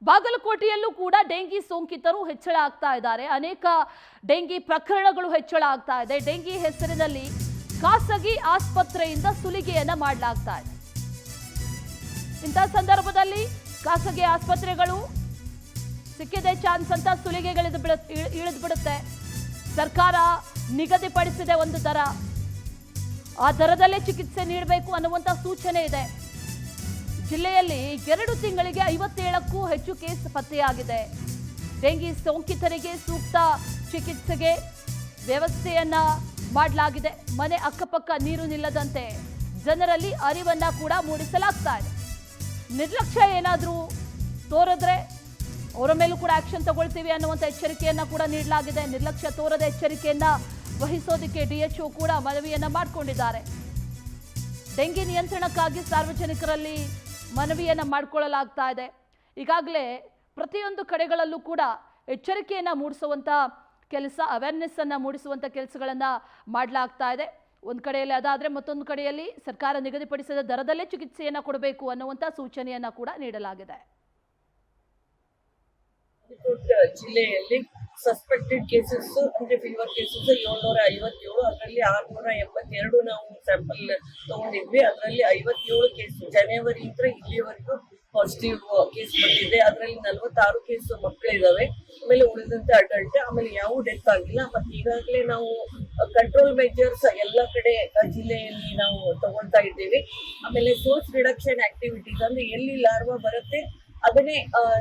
ಬಾಗಲಕೋಟೆಯಲ್ಲೂ ಕೂಡ ಡೆಂಗಿ ಸೋಂಕಿತರು ಹೆಚ್ಚಳ ಆಗ್ತಾ ಇದ್ದಾರೆ. ಅನೇಕ ಡೆಂಗಿ ಪ್ರಕರಣಗಳು ಹೆಚ್ಚಳ ಆಗ್ತಾ ಇದೆ. ಡೆಂಗಿ ಹೆಸರಿನಲ್ಲಿ ಖಾಸಗಿ ಆಸ್ಪತ್ರೆಯಿಂದ ಸುಲಿಗೆಯನ್ನ ಮಾಡಲಾಗ್ತಾ ಇದೆ. ಇಂಥ ಸಂದರ್ಭದಲ್ಲಿ ಖಾಸಗಿ ಆಸ್ಪತ್ರೆಗಳು ಸಿಕ್ಕಿದೆ ಚಾನ್ಸ್ ಅಂತ ಸುಲಿಗೆಗಳಿದು ಇಳಿದು ಬಿಡುತ್ತೆ. ಸರ್ಕಾರ ನಿಗದಿಪಡಿಸಿದೆ ಒಂದು ದರ, ಆ ದರದಲ್ಲೇ ಚಿಕಿತ್ಸೆ ನೀಡಬೇಕು ಅನ್ನುವಂಥ ಸೂಚನೆ ಇದೆ. ಜಿಲ್ಲೆಯಲ್ಲಿ 2 ತಿಂಗಳಿಗೆ 57ಕ್ಕೂ ಹೆಚ್ಚು ಕೇಸ್ ಪತ್ತೆಯಾಗಿದೆ. ಡೆಂಗಿ ಸೋಂಕಿತರಿಗೆ ಸೂಕ್ತ ಚಿಕಿತ್ಸೆಗೆ ವ್ಯವಸ್ಥೆಯನ್ನ ಮಾಡಲಾಗಿದೆ. ಮನೆ ಅಕ್ಕಪಕ್ಕ ನೀರು ನಿಲ್ಲದಂತೆ ಜನರಲ್ಲಿ ಅರಿವನ್ನ ಕೂಡ ಮೂಡಿಸಲಾಗ್ತಾ ಇದೆ. ನಿರ್ಲಕ್ಷ್ಯ ಏನಾದರೂ ತೋರಿದ್ರೆ ಅವರ ಮೇಲೂ ಕೂಡ ಆಕ್ಷನ್ ತಗೊಳ್ತೀವಿ ಅನ್ನುವಂಥ ಎಚ್ಚರಿಕೆಯನ್ನ ಕೂಡ ನೀಡಲಾಗಿದೆ. ನಿರ್ಲಕ್ಷ್ಯ ತೋರದ ಎಚ್ಚರಿಕೆಯನ್ನ ವಹಿಸೋದಕ್ಕೆ DHO ಕೂಡ ಮನವಿಯನ್ನ ಮಾಡಿಕೊಂಡಿದ್ದಾರೆ. ಡೆಂಗಿ ನಿಯಂತ್ರಣಕ್ಕಾಗಿ ಸಾರ್ವಜನಿಕರಲ್ಲಿ ಮನವಿಯನ್ನ ಮಾಡಿಕೊಳ್ಳಲಾಗ್ತಾ ಇದೆ. ಈಗಾಗಲೇ ಪ್ರತಿಯೊಂದು ಕಡೆಗಳಲ್ಲೂ ಕೂಡ ಎಚ್ಚರಿಕೆಯನ್ನ ಮೂಡಿಸುವಂತ ಕೆಲಸ, ಅವೇರ್ನೆಸ್ ಅನ್ನ ಮೂಡಿಸುವಂತ ಕೆಲಸಗಳನ್ನ ಮಾಡಲಾಗ್ತಾ ಇದೆ. ಒಂದು ಕಡೆಯಲ್ಲಿ ಅದಾದ್ರೆ ಮತ್ತೊಂದು ಕಡೆಯಲ್ಲಿ ಸರ್ಕಾರ ನಿಗದಿಪಡಿಸಿದ ದರದಲ್ಲೇ ಚಿಕಿತ್ಸೆಯನ್ನ ಕೊಡಬೇಕು ಅನ್ನುವಂತ ಸೂಚನೆಯನ್ನ ಕೂಡ ನೀಡಲಾಗಿದೆ. ಜಿಲ್ಲೆಯಲ್ಲಿ ಸಸ್ಪೆಕ್ಟೆಡ್ ಕೇಸಸ್ ಅಂದ್ರೆ ಫೀವರ್ ಕೇಸಸ್ 757, ಅದರಲ್ಲಿ 682 ನಾವು ಸ್ಯಾಂಪಲ್ ತಗೊಂಡಿದ್ವಿ. ಅದರಲ್ಲಿ 57 ಕೇಸ್ ಜನವರಿಯಿಂದ ಇಲ್ಲಿವರೆಗೂ ಪಾಸಿಟಿವ್ ಕೇಸ್ ಬಂದಿದೆ. ಅದರಲ್ಲಿ 46 ಕೇಸ್ ಮಕ್ಕಳಿದಾವೆ, ಆಮೇಲೆ ಉಳಿದಂತೆ ಅಡಲ್ಟ್, ಆಮೇಲೆ ಯಾವ ಡೆತ್ ಆಗಿಲ್ಲ. ಮತ್ತೆ ಈಗಾಗಲೇ ನಾವು ಕಂಟ್ರೋಲ್ ಮೆಜರ್ಸ್ ಎಲ್ಲ ಕಡೆ ಜಿಲ್ಲೆಯಲ್ಲಿ ನಾವು ತಗೊಳ್ತಾ ಇದ್ದೇವೆ. ಆಮೇಲೆ ಸೋರ್ಸ್ ರಿಡಕ್ಷನ್ ಆಕ್ಟಿವಿಟೀಸ್ ಅಂದ್ರೆ ಎಲ್ಲಿ ಲಾರ್ವಾ ಬರುತ್ತೆ ಅದನ್ನೇ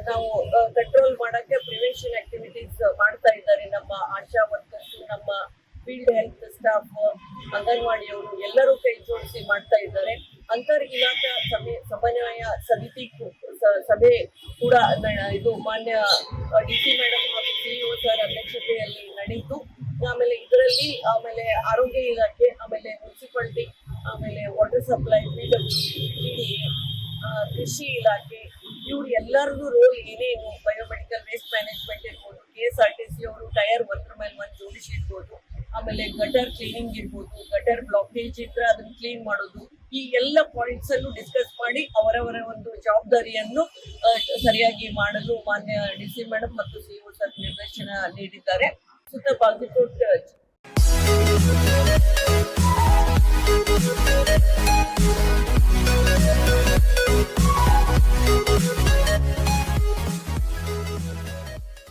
ನಾವು ಕಂಟ್ರೋಲ್ ಮಾಡಕ್ಕೆ ಪ್ರಿವೆನ್ಷನ್ ಆಕ್ಟಿವಿಟೀಸ್ ಮಾಡ್ತಾ ಇದ್ದಾರೆ ನಮ್ಮ ಆಶಾ ವರ್ಕರ್ಸ್, ನಮ್ಮ ಫೀಲ್ಡ್ ಹೆಲ್ತ್ ಸ್ಟಾಫ್, ಅಂಗನವಾಡಿಯವರು ಎಲ್ಲರೂ ಕೈ ಜೋಡಿಸಿ ಮಾಡ್ತಾ ಇದ್ದಾರೆ. ಅಂತರ್ ಇಲಾಖಾ ಸಮನ್ವಯ ಸಮಿತಿ ಸಭೆ ಕೂಡ ಇದು ಮಾನ್ಯ DC ಮೇಡಮ್ ಹಾಗೂ CEO ಸರ್ ಅಧ್ಯಕ್ಷತೆಯಲ್ಲಿ ನಡೆಯಿತು. ಆಮೇಲೆ ಇದರಲ್ಲಿ ಆಮೇಲೆ ಆರೋಗ್ಯ ಇಲಾಖೆ, ಆಮೇಲೆ ಮುನ್ಸಿಪಾಲಿಟಿ, ಆಮೇಲೆ ವಾಟರ್ ಸಪ್ಲೈ, ಕೃಷಿ ಇಲಾಖೆ, ಇವ್ರು ಎಲ್ಲರದ್ದು ರೋಲ್ ಏನೇನು, ಬಯೋಮೆಡಿಕಲ್ ವೇಸ್ಟ್ ಮ್ಯಾನೇಜ್ಮೆಂಟ್ ಇರ್ಬೋದು, KSRTC ಅವರು ಟೈರ್ ಒಂದ್ರ ಮೇಲೆ ಒಂದು ಜೋಡಿಸಿ ಇರ್ಬೋದು, ಆಮೇಲೆ ಗಟರ್ ಕ್ಲೀನಿಂಗ್ ಇರ್ಬೋದು, ಗಟರ್ ಬ್ಲಾಕೇಜ್ ಇದ್ರೆ ಅದನ್ನ ಕ್ಲೀನ್ ಮಾಡೋದು, ಈ ಎಲ್ಲ ಪಾಯಿಂಟ್ಸ್ ಅನ್ನು ಡಿಸ್ಕಸ್ ಮಾಡಿ ಅವರವರ ಒಂದು ಜವಾಬ್ದಾರಿಯನ್ನು ಸರಿಯಾಗಿ ಮಾಡಲು ಮಾನ್ಯ DC ಮೇಡಮ್ ಮತ್ತು CEO ಸರ್ ನಿರ್ದೇಶನ ನೀಡಿದ್ದಾರೆ. ಬಾಗಲಕೋಟೆ